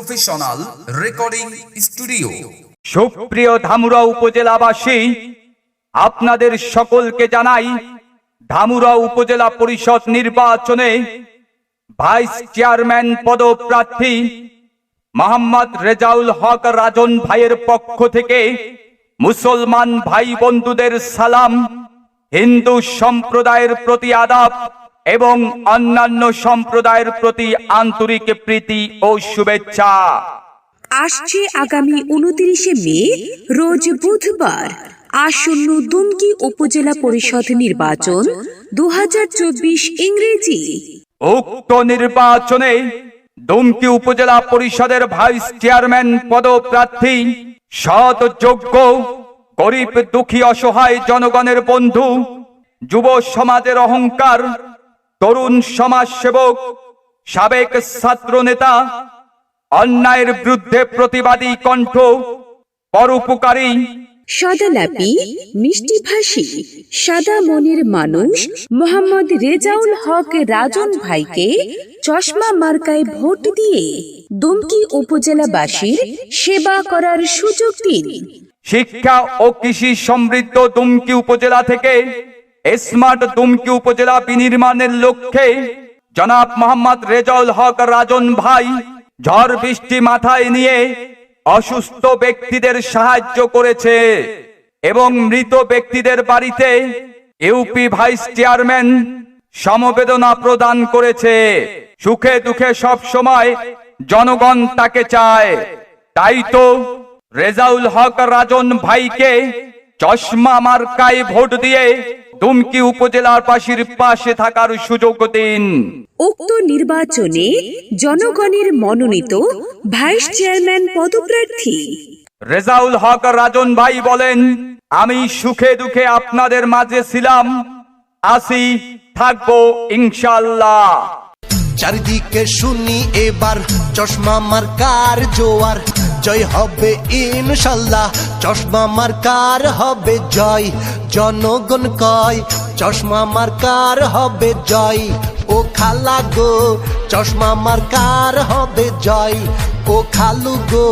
Professional recording studio. সুপ্রিয় ধামুরা উপজেলাবাসী, আপনাদের সকলকে জানাই ধামুরা উপজেলা পরিষদ নির্বাচনে ভাইস চেয়ারম্যান পদপ্রার্থী মোহাম্মদ রেজাউল হক রাজন ভাইয়ের পক্ষ থেকে মুসলমান ভাই বন্ধুদের সালাম, হিন্দু সম্প্রদায়ের প্রতি আদাব এবং অন্যান্য সম্প্রদায়ের প্রতি আন্তরিক প্রীতি ও শুভেচ্ছা। আসছে আগামী 29শে মে রোজ বুধবার আসন্ন দুমকি উপজেলা পরিষদ নির্বাচন 2024 ইংরেজি। উক্ত নির্বাচনে দুমকি উপজেলা পরিষদের ভাইস চেয়ারম্যান পদপ্রার্থী সৎ, যোগ্য, গরিব দুঃখী অসহায় জনগণের বন্ধু, যুব সমাজের অহংকার, তরুণ সমাজসেবক, সাবেক ছাত্র নেতা, অন্যায়ের বিরুদ্ধে প্রতিবাদী কণ্ঠ, পরোপকারী, সদালাপি, মিষ্টিভাষী, সাদা মনের মানুষ মোহাম্মদ রেজাউল হক রাজন ভাইকে চশমা মার্কায় ভোট দিয়ে দুমকি উপজেলাবাসীর সেবা করার সুযোগ দিন। শিক্ষা ও কৃষি সমৃদ্ধ দুমকি উপজেলা থেকে স্মার্ট দুমকি উপজেলা বিনির্মাণের লক্ষ্যে জনাব মোহাম্মদ রেজাউল হক রাজন ভাই ঝড় বৃষ্টি মাথায় নিয়ে অসুস্থ ব্যক্তিদের সাহায্য করেছে এবং মৃত ব্যক্তিদের বাড়িতে ইউপি ভাইস চেয়ারম্যান সমবেদনা প্রদান করেছে। সুখে দুঃখে সব সময় জনগণ তাকে চায়। তাই তো রেজাউল হক রাজন ভাইকে চশমা মার্কায় ভোট দিয়ে দুমকি উপজেলার বাসীর পাশে থাকার সুযোগ দিন। উক্ত নির্বাচনে জনগণের মনোনীত ভাইস চেয়ারম্যান পদপ্রার্থী রেজাউল হক রাজন ভাই বলেন, আমি সুখে দুঃখে আপনাদের মাঝে ছিলাম, আসি, থাকবো ইনশাআল্লাহ। চারিদিকে শুনি এবার চশমা মার্কার জোয়ার, জয় হবে ইনশাল্লাহ, চশমা মার্কার হবে জয়। জনগণ কয় চশমা মার্কার হবে জয়। ও খালা গো চশমা মার্কার হবে জয়। ও খালু গো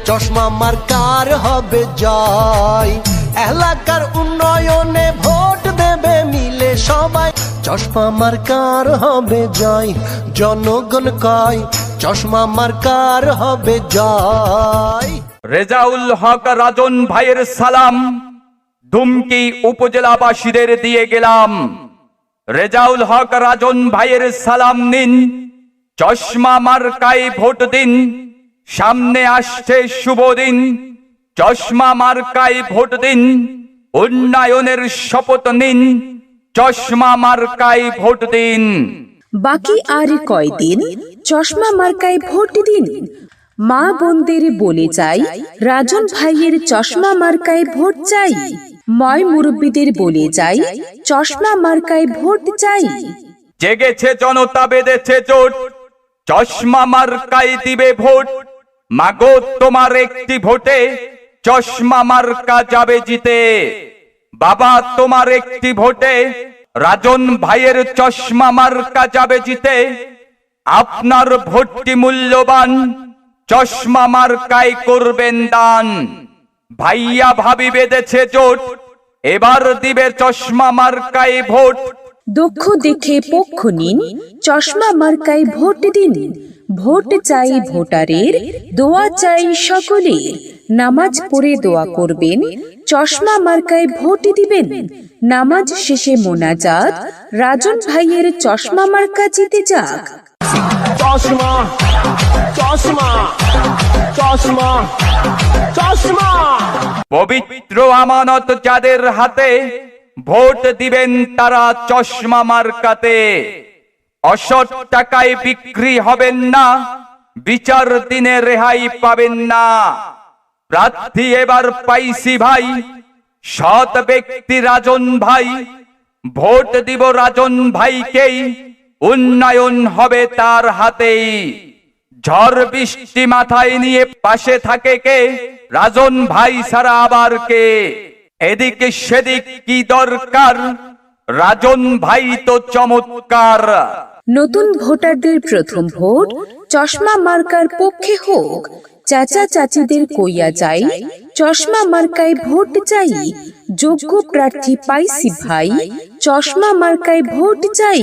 চশমা মার্কার হবে জয়। এলাকার উন্নয়নে ভোট দেবে মিলে সবাই, চশমা মার্কার হবে জয়। জনগণ কয় চশমা মার্কার হবে জয়। রেজাউল হক রাজন ভাইয়ের সালাম দুমকি উপজেলাবাসীদের দিয়ে গেলাম। রেজাউল হক রাজন ভাইয়ের সালাম নিন, চশমা মার্কায় ভোট দিন। সামনে আসছে শুভ দিন, চশমা মার্কায় ভোট দিন। উন্নয়নের শপথ নিন, চশমা মার্কায় ভোট দিন। বাকি আর কয়দিন, চশমা মার্কায় ভোট দিন। মা বোনদের বলে যাই, রাজন ভাইয়ের চশমা মার্কায় ভোট চাই। ময় মুরব্বীদের বলে যাই, চশমা মার্কায় ভোট চাই। জেগেছে জনতা, বেঁধেছে জোট, চশমা মার্কায় দিবে ভোট। মাগো তোমার একটি ভোটে চশমা মার্কা যাবে জিতে। বাবা তোমার একটি ভোটে রাজন ভাইয়ের চশমা মার্কা যাবে জিতে। আপনার ভোটটি মূল্যবান, চশমা মার্কায় করবেন দান। ভাইয়া ভাবি বেঁধেছে জোট, এবার দিবে চশমা মার্কায় ভোট। দক্ষ দেখে পক্ষ নিন, চশমা মার্কায় ভোট দিন। ভোট চাই ভোটারের, দোয়া চাই সকলের। নামাজ পড়ে দোয়া করবেন, চশমা মার্কায় ভোট দিবেন। নামাজ শেষে মোনাজাত, রাজন ভাইয়ের চশমা মার্কা জিতে যাক। চশমা চশমা চশমা চশমা। পবিত্র আমানত যাদের হাতে, ভোট দিবেন তারা চশমা মার্কাতে। অসৎ টাকায় বিক্রি হবেন না, বিচার দিনে রেহাই পাবেন না। প্রার্থী এবার পাইছি ভাই, সৎ ব্যক্তি রাজন ভাই। ভোট দিব রাজন ভাইকেই, উন্নয়ন হবে তার হাতেই। ঝড় বৃষ্টি মাথায় নিয়ে পাশে থাকে কে, রাজন ভাই ছাড়া আবার কে। এদিকে সেদিক কি দরকার, রাজন ভাই তো চমৎকার। নতুন ভোটারদের প্রথম ভোট চশমা মার্কার পক্ষে হোক। চাচা চাচিদের কইয়া যাই, চশমা মার্কায় ভোট চাই। যোগ্য প্রার্থী পাইছি ভাই, চশমা মার্কায় ভোট চাই।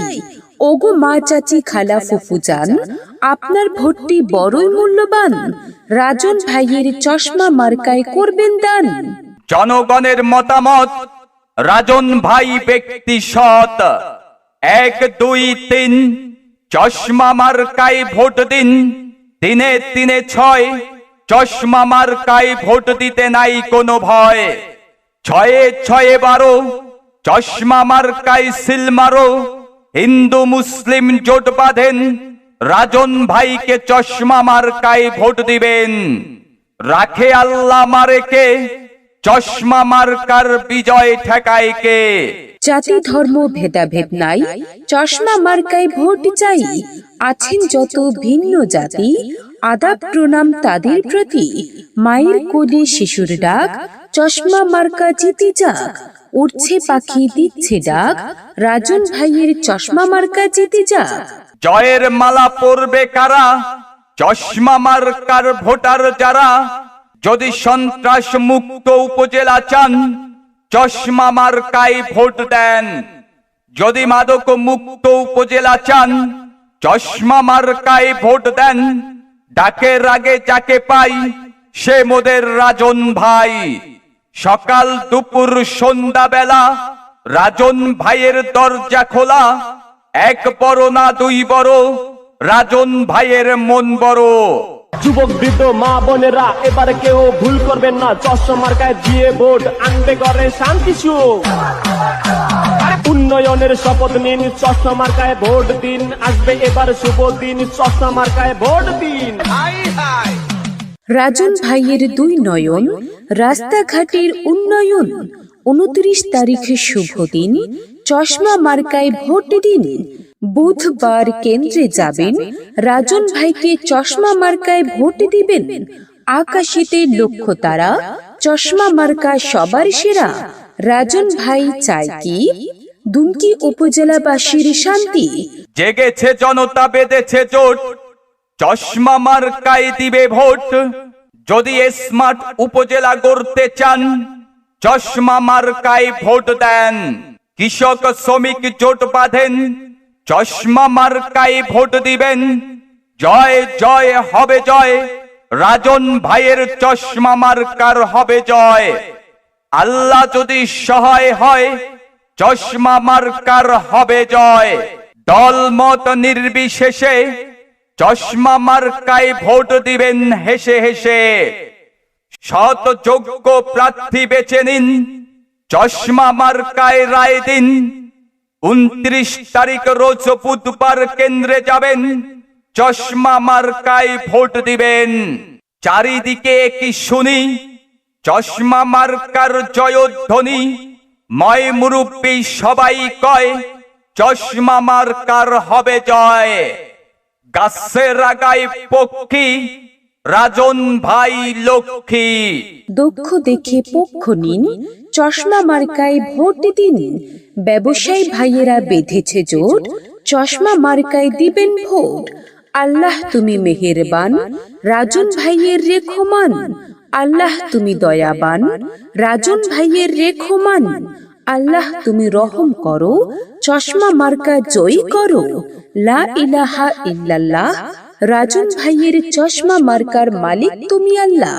ওগো মা চাচি খালা ফুফু যান, আপনার ভোটটি বড়ই মূল্যবান। রাজন ভাইয়ের চশমা মার্কায় করবেন দান। জনগণের মতামত, রাজন ভাই ব্যক্তি সৎ। 1, 2, 3 চশমা মার্কায় ভোট দিন। 3 3 6 চশমা মার্কায় ভোট দিতে নাই কোনো ভয়। 6 6 12 চশমা মার্কায় সিল মারো। হিন্দু মুসলিম জোট বাঁধেন, রাজন ভাইকে চশমা মার্কায় ভোট দিবেন। রাখে আল্লাহ মারেকে, চশমা মার্কার বিজয় ঠেকায় কে। জাতি ধর্ম ভেদাভেদ নাই, চশমা মার্কায় ভোট চাই। আছেন যত ভিন্ন জাতি, আদাব প্রণাম তাদের প্রতি। মায়ের কোলে শিশুর ডাক, চশমা মার্কা জিতে যাক। উড়ছে পাখি দিচ্ছে ডাক, রাজন ভাইয়ের চশমা মার্কা জিতে যাক। জয়ের মালা পরবে কারা, চশমা মার্কার ভোটার যারা। যদি সন্ত্রাস মুক্ত উপজেলা চান, চশমা মার্কায় ভোট দেন। যদি মাদক মুক্ত উপজেলা চান, চশমা মার্কায় ভোট দেন। ডাকের আগে যাকে পাই, সে মোদের রাজন ভাই। সকাল দুপুর সন্ধ্যা বেলা, রাজন ভাইয়ের দরজা খোলা। 1 বড় না 2 বড়, রাজন ভাইয়ের মন বড়। যুবক বৃদ্ধ মা বোনেরা এবার কেউ ভুল করবেন না, চশমা মার্কায় দিয়ে ভোট আনবে করে শান্তি সুখ। উন্নয়নের শপথ নিন, চশমা মার্কায় ভোট দিন। আসবে এবার শুভ দিন, চশমা মার্কায় ভোট দিন। রাজন ভাইয়ের 2 নয়ন, রাস্তাঘাটের উন্নয়ন। 29 তারিখে শুভ দিন, চশমা মার্কায় ভোট দিন। বুধবার কেন্দ্রে যাবেন, রাজন ভাইকে চশমা মার্কায় ভোট দিবেন। আকাশেতে লক্ষ্য তারা, চশমা মার্কা সবার সেরা। রাজন ভাই চায় কি দুমকি উপজেলাবাসীর শান্তি। জেগেছে জনতা, বেঁধেছে জোট, চশমা মার্কায় দিবে ভোট। যদি স্মার্ট উপজেলা গড়তে চান, চশমা মার্কায় ভোট দেন। কৃষক শ্রমিক জোট বাঁধেন, চশমা মার্কায় ভোট দিবেন। জয় জয় হবে জয়, রাজন ভাইয়ের চশমা মার্কার হবে জয়। আল্লাহ যদি সহায় হয়, চশমা মার্কার হবে জয়। দল মত নির্বিশেষে, চশমা মার্কায় ভোট দিবেন হেসে হেসে। সৎ যোগ্য প্রার্থী বেছে নিন, চশমা মার্কায় রায় দিন। 29 তারিখ রোজ বুধবার কেন্দ্রে যাবেন, চশমা মার্কায় ভোট দিবেন। চারিদিকে কি শুনি, চশমা মার্কার জয়ধ্বনি। ময় মুরব্বী সবাই কয়, চশমা মার্কার হবে জয়। গাছের আগায় পক্ষী, রাজন ভাই লক্ষ্মী। দক্ষ দেখে পক্ষ নিন, চশমা মার্কায় ভোট দিন। ব্যবসায়ী ভাইয়েরা বেঁধেছে জোট, চশমা মার্কায় দিবেন ভোট। আল্লাহ তুমি মেহেরবান, রাজন ভাইয়ের রেখমান। আল্লাহ তুমি দয়াবান, রাজন ভাইয়ের রেখমান। আল্লাহ তুমি রহম করো, চশমা মার্কা জয়ী করো। লা ইলাহা ইল্লাল্লাহ, রাজন ভাইয়ের চশমা মার্কার মালিক তুমি আল্লাহ।